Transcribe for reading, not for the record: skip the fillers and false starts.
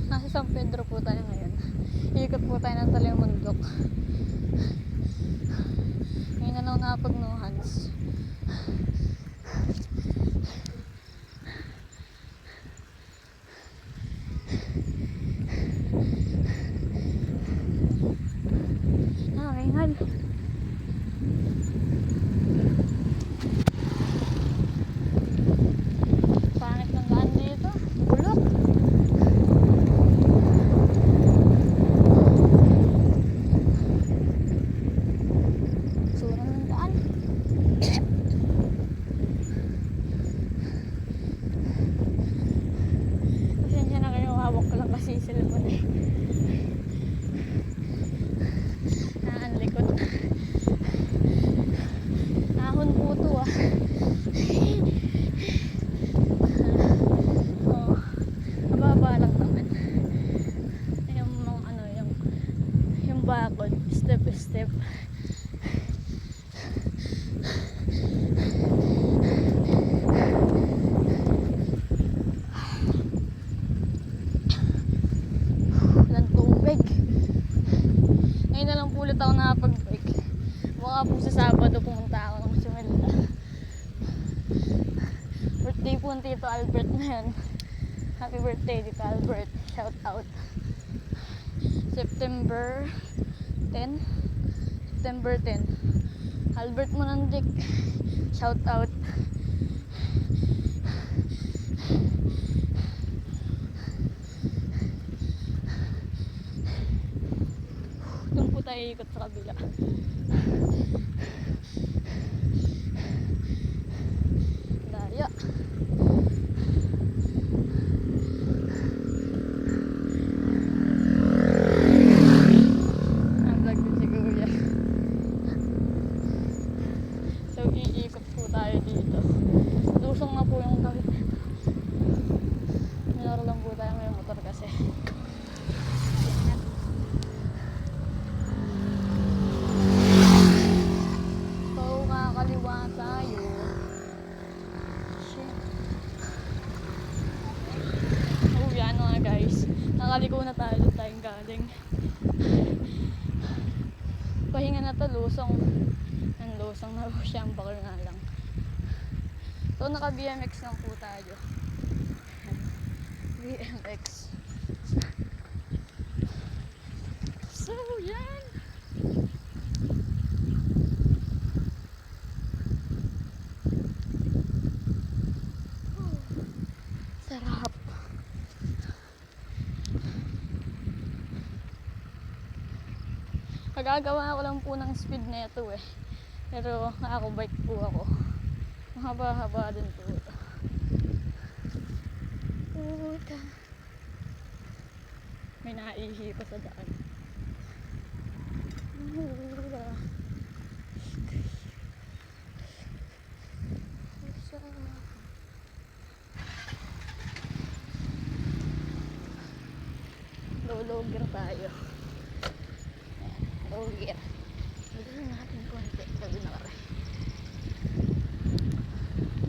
Nasa San Pedro po tayo ngayon. Ikot po tayo ng Talimundok. Ngayon na lang nakapag-no-hands. Nakakaingal. Pangit ng daan dito. Bulok. Sura ng daan. Pasensya na kayo, hawak ko lang kasi cellphone eh. Ang likod. Ahon po to ah. Oh, mababa lang naman. Yung mga ano, yung bakod, step by step. Walang tubig. Ngayon na lang po ulit ako nakapag-bike. Baka po sa Sabado pumunta ako ng Simela. Birthday po ng Tito Albert na yun. Happy birthday, Tito Albert. Shout out. September 10. September 10. Albert Monandik. Shout out. Doon po tayo ikot sa kabila. Daya. Ang vlog din si Kuya. So iikot po tayo dito. Lusong na po yung tawid. Minor lang po tayo may motor kasi. Kaliwa tayo. Shit. Oh, yan nga guys. Nakaliko na tayo doon tayong galing. Pahinga na to, lusong. Ang lusong na po siya, ang bakal nga lang. So, naka BMX lang po tayo. BMX. So, yan. Sarap. Magagawa ko lang po ng speed na ito eh. Pero nakakabike po ako. Mahaba-haba din po ito. Puta. May naihi pa sa daan. Low gear tayo. Low gear. Low natin.